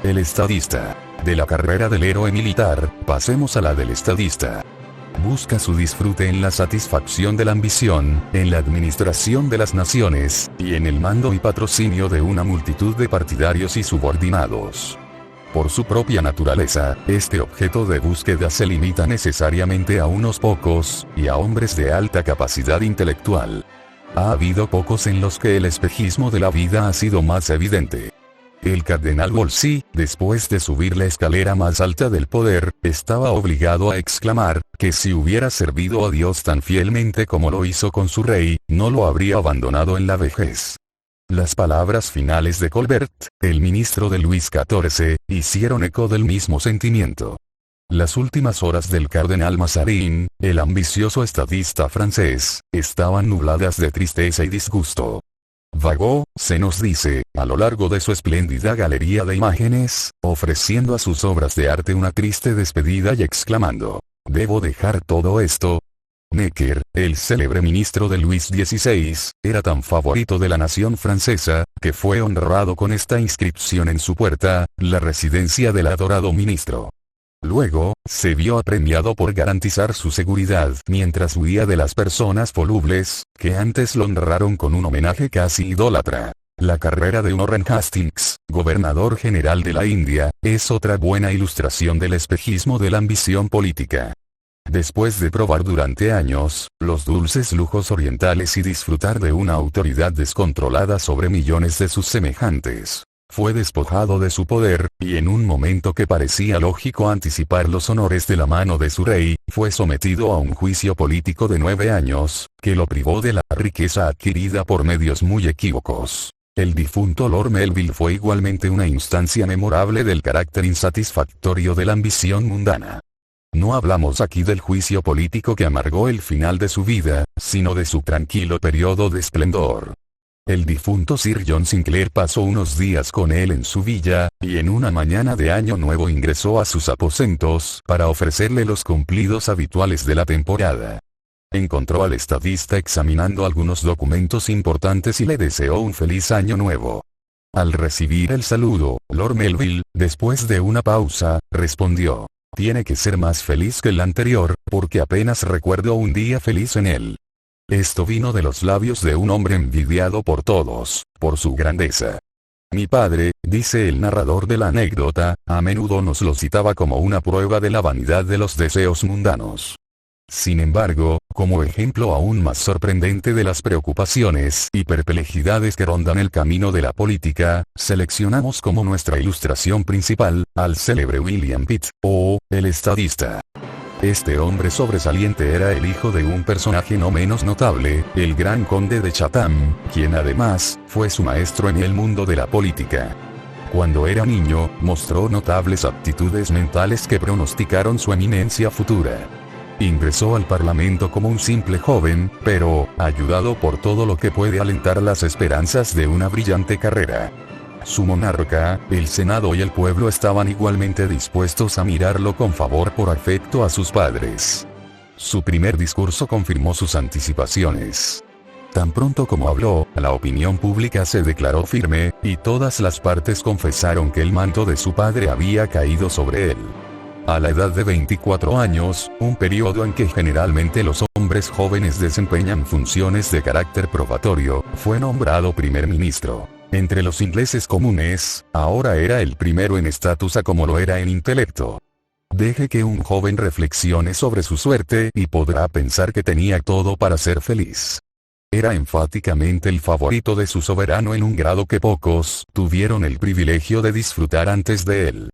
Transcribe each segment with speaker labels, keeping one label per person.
Speaker 1: El estadista. De la carrera del héroe militar, pasemos a la del estadista. Busca su disfrute en la satisfacción de la ambición, en la administración de las naciones, y en el mando y patrocinio de una multitud de partidarios y subordinados. Por su propia naturaleza, este objeto de búsqueda se limita necesariamente a unos pocos, y a hombres de alta capacidad intelectual. Ha habido pocos en los que el espejismo de la vida ha sido más evidente. El cardenal Wolsey, después de subir la escalera más alta del poder, estaba obligado a exclamar, que si hubiera servido a Dios tan fielmente como lo hizo con su rey, no lo habría abandonado en la vejez. Las palabras finales de Colbert, el ministro de Luis XIV, hicieron eco del mismo sentimiento. Las últimas horas del cardenal Mazarin, el ambicioso estadista francés, estaban nubladas de tristeza y disgusto. Vagó, se nos dice, a lo largo de su espléndida galería de imágenes, ofreciendo a sus obras de arte una triste despedida y exclamando: ¿debo dejar todo esto? Necker, el célebre ministro de Luis XVI, era tan favorito de la nación francesa, que fue honrado con esta inscripción en su puerta: la residencia del adorado ministro. Luego, se vio apremiado por garantizar su seguridad mientras huía de las personas volubles, que antes lo honraron con un homenaje casi idólatra. La carrera de Warren Hastings, gobernador general de la India, es otra buena ilustración del espejismo de la ambición política. Después de probar durante años los dulces lujos orientales y disfrutar de una autoridad descontrolada sobre millones de sus semejantes, fue despojado de su poder, y en un momento que parecía lógico anticipar los honores de la mano de su rey, fue sometido a un juicio político de 9 años, que lo privó de la riqueza adquirida por medios muy equívocos. El difunto Lord Melville fue igualmente una instancia memorable del carácter insatisfactorio de la ambición mundana. No hablamos aquí del juicio político que amargó el final de su vida, sino de su tranquilo periodo de esplendor. El difunto Sir John Sinclair pasó unos días con él en su villa, y en una mañana de Año Nuevo ingresó a sus aposentos para ofrecerle los cumplidos habituales de la temporada. Encontró al estadista examinando algunos documentos importantes y le deseó un feliz Año Nuevo. Al recibir el saludo, Lord Melville, después de una pausa, respondió: «Tiene que ser más feliz que el anterior, porque apenas recuerdo un día feliz en él». Esto vino de los labios de un hombre envidiado por todos, por su grandeza. Mi padre, dice el narrador de la anécdota, a menudo nos lo citaba como una prueba de la vanidad de los deseos mundanos. Sin embargo, como ejemplo aún más sorprendente de las preocupaciones y perplejidades que rondan el camino de la política, seleccionamos como nuestra ilustración principal, al célebre William Pitt, o, el estadista. Este hombre sobresaliente era el hijo de un personaje no menos notable, el gran conde de Chatham, quien además, fue su maestro en el mundo de la política. Cuando era niño, mostró notables aptitudes mentales que pronosticaron su eminencia futura. Ingresó al Parlamento como un simple joven, pero, ayudado por todo lo que puede alentar las esperanzas de una brillante carrera. Su monarca, el Senado y el pueblo estaban igualmente dispuestos a mirarlo con favor por afecto a sus padres. Su primer discurso confirmó sus anticipaciones. Tan pronto como habló, la opinión pública se declaró firme, y todas las partes confesaron que el manto de su padre había caído sobre él. A la edad de 24 años, un periodo en que generalmente los hombres jóvenes desempeñan funciones de carácter probatorio, fue nombrado primer ministro. Entre los ingleses comunes, ahora era el primero en estatus como lo era en intelecto. Deje que un joven reflexione sobre su suerte y podrá pensar que tenía todo para ser feliz. Era enfáticamente el favorito de su soberano en un grado que pocos tuvieron el privilegio de disfrutar antes de él.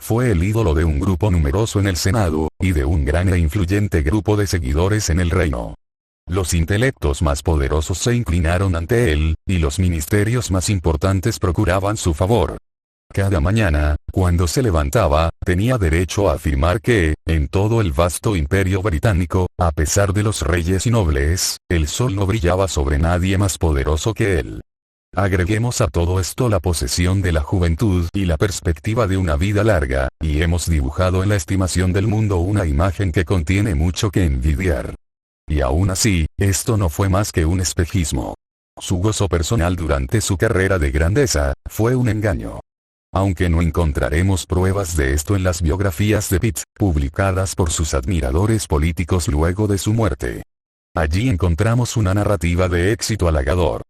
Speaker 1: Fue el ídolo de un grupo numeroso en el Senado, y de un gran e influyente grupo de seguidores en el reino. Los intelectos más poderosos se inclinaron ante él, y los ministerios más importantes procuraban su favor. Cada mañana, cuando se levantaba, tenía derecho a afirmar que, en todo el vasto imperio británico, a pesar de los reyes y nobles, el sol no brillaba sobre nadie más poderoso que él. Agreguemos a todo esto la posesión de la juventud y la perspectiva de una vida larga, y hemos dibujado en la estimación del mundo una imagen que contiene mucho que envidiar. Y aún así, esto no fue más que un espejismo. Su gozo personal durante su carrera de grandeza, fue un engaño. Aunque no encontraremos pruebas de esto en las biografías de Pitt, publicadas por sus admiradores políticos luego de su muerte. Allí encontramos una narrativa de éxito halagador.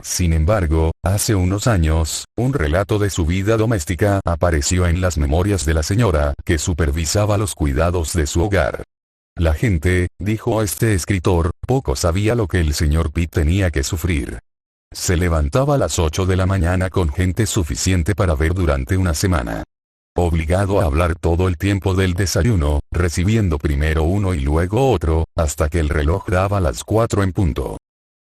Speaker 1: Sin embargo, hace unos años, un relato de su vida doméstica apareció en las memorias de la señora que supervisaba los cuidados de su hogar. La gente, dijo este escritor, poco sabía lo que el señor Pitt tenía que sufrir. Se levantaba a las 8 de la mañana con gente suficiente para ver durante una semana. Obligado a hablar todo el tiempo del desayuno, recibiendo primero uno y luego otro, hasta que el reloj daba las 4 en punto.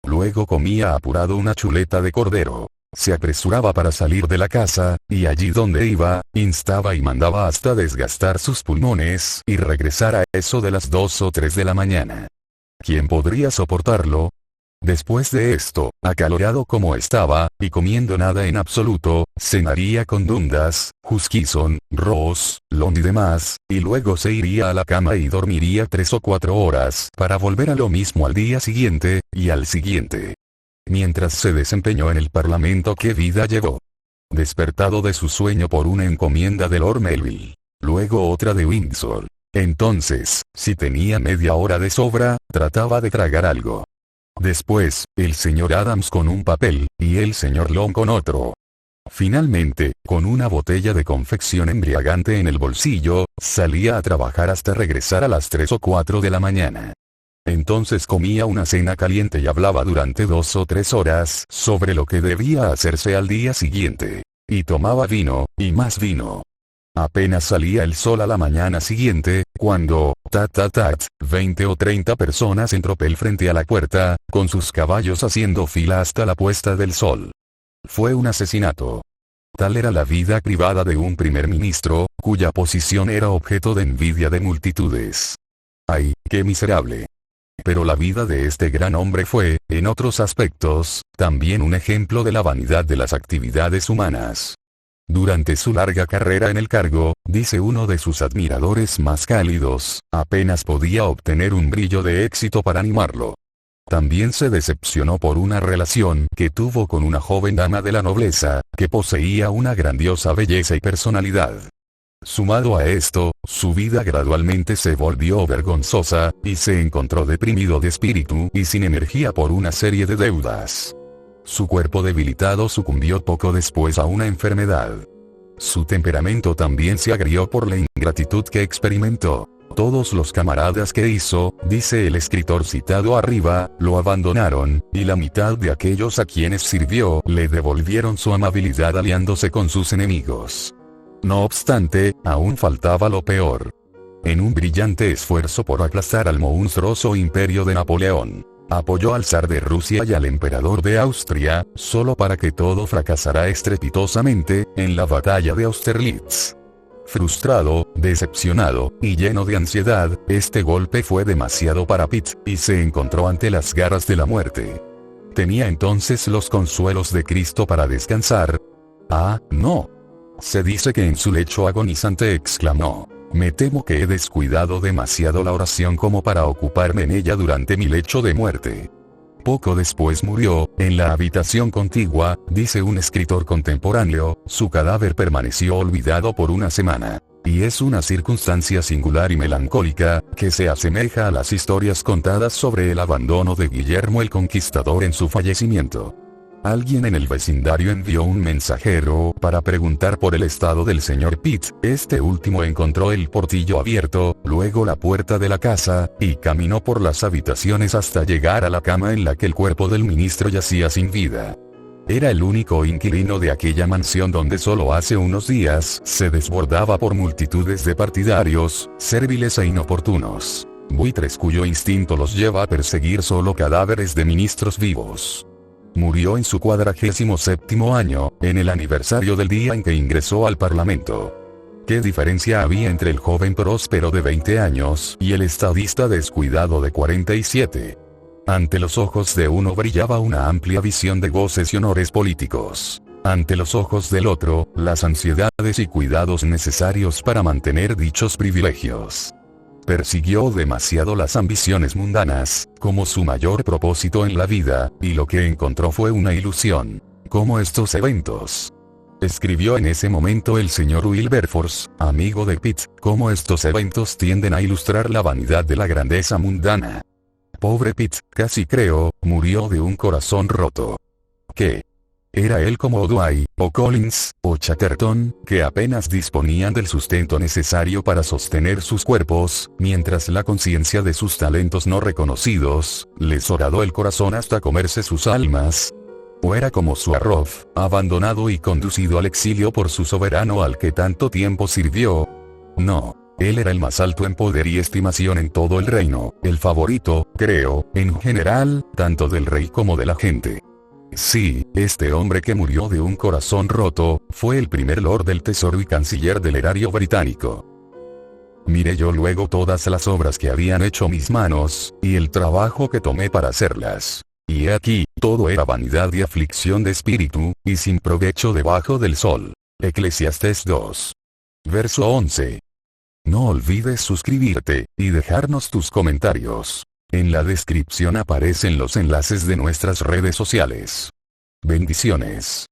Speaker 1: Luego comía apurado una chuleta de cordero. Se apresuraba para salir de la casa, y allí donde iba, instaba y mandaba hasta desgastar sus pulmones y regresar a eso de las 2 o 3 de la mañana. ¿Quién podría soportarlo? Después de esto, acalorado como estaba, y comiendo nada en absoluto, cenaría con Dundas, Huskisson, Ross, Long y demás, y luego se iría a la cama y dormiría 3 o 4 horas para volver a lo mismo al día siguiente, y al siguiente. Mientras se desempeñó en el Parlamento, ¿qué vida llevó? Despertado de su sueño por una encomienda de Lord Melville, luego otra de Windsor. Entonces, si tenía media hora de sobra, trataba de tragar algo. Después, el señor Adams con un papel, y el señor Long con otro. Finalmente, con una botella de confección embriagante en el bolsillo, salía a trabajar hasta regresar a las 3 o 4 de la mañana. Entonces comía una cena caliente y hablaba durante 2 o 3 horas sobre lo que debía hacerse al día siguiente. Y tomaba vino, y más vino. Apenas salía el sol a la mañana siguiente, cuando, 20 o 30 personas en tropel frente a la puerta, con sus caballos haciendo fila hasta la puesta del sol. Fue un asesinato. Tal era la vida privada de un primer ministro, cuya posición era objeto de envidia de multitudes. ¡Ay, qué miserable! Pero la vida de este gran hombre fue, en otros aspectos, también un ejemplo de la vanidad de las actividades humanas. Durante su larga carrera en el cargo, dice uno de sus admiradores más cálidos, apenas podía obtener un brillo de éxito para animarlo. También se decepcionó por una relación que tuvo con una joven dama de la nobleza, que poseía una grandiosa belleza y personalidad. Sumado a esto, su vida gradualmente se volvió vergonzosa, y se encontró deprimido de espíritu y sin energía por una serie de deudas. Su cuerpo debilitado sucumbió poco después a una enfermedad. Su temperamento también se agrió por la ingratitud que experimentó. Todos los camaradas que hizo, dice el escritor citado arriba, lo abandonaron, y la mitad de aquellos a quienes sirvió le devolvieron su amabilidad aliándose con sus enemigos. No obstante, aún faltaba lo peor. En un brillante esfuerzo por aplastar al monstruoso imperio de Napoleón, apoyó al zar de Rusia y al emperador de Austria, solo para que todo fracasara estrepitosamente, en la batalla de Austerlitz. Frustrado, decepcionado, y lleno de ansiedad, este golpe fue demasiado para Pitt, y se encontró ante las garras de la muerte. ¿Tenía entonces los consuelos de Cristo para descansar? Ah, no. Se dice que en su lecho agonizante exclamó: me temo que he descuidado demasiado la oración como para ocuparme en ella durante mi lecho de muerte. Poco después murió, en la habitación contigua, dice un escritor contemporáneo, su cadáver permaneció olvidado por una semana. Y es una circunstancia singular y melancólica, que se asemeja a las historias contadas sobre el abandono de Guillermo el Conquistador en su fallecimiento. Alguien en el vecindario envió un mensajero para preguntar por el estado del señor Pitt. Este último encontró el portillo abierto, luego la puerta de la casa, y caminó por las habitaciones hasta llegar a la cama en la que el cuerpo del ministro yacía sin vida. Era el único inquilino de aquella mansión donde solo hace unos días se desbordaba por multitudes de partidarios, serviles e inoportunos, buitres cuyo instinto los lleva a perseguir solo cadáveres de ministros vivos. Murió en su 47º año, en el aniversario del día en que ingresó al Parlamento. ¿Qué diferencia había entre el joven próspero de 20 años y el estadista descuidado de 47? Ante los ojos de uno brillaba una amplia visión de goces y honores políticos. Ante los ojos del otro, las ansiedades y cuidados necesarios para mantener dichos privilegios. Persiguió demasiado las ambiciones mundanas, como su mayor propósito en la vida, y lo que encontró fue una ilusión, como estos eventos. Escribió en ese momento el señor Wilberforce, amigo de Pitt, cómo estos eventos tienden a ilustrar la vanidad de la grandeza mundana. Pobre Pitt, casi creo, murió de un corazón roto. ¿Qué? Era él como O'Dwyer, o Collins, o Chatterton, que apenas disponían del sustento necesario para sostener sus cuerpos, mientras la conciencia de sus talentos no reconocidos, les horadó el corazón hasta comerse sus almas. ¿O era como Swaroff, abandonado y conducido al exilio por su soberano al que tanto tiempo sirvió? No, él era el más alto en poder y estimación en todo el reino, el favorito, creo, en general, tanto del rey como de la gente. Sí, este hombre que murió de un corazón roto, fue el primer Lord del Tesoro y canciller del erario británico. Miré yo luego todas las obras que habían hecho mis manos, y el trabajo que tomé para hacerlas. Y he aquí, todo era vanidad y aflicción de espíritu, y sin provecho debajo del sol. Eclesiastés 2. Verso 11. No olvides suscribirte, y dejarnos tus comentarios. En la descripción aparecen los enlaces de nuestras redes sociales. Bendiciones.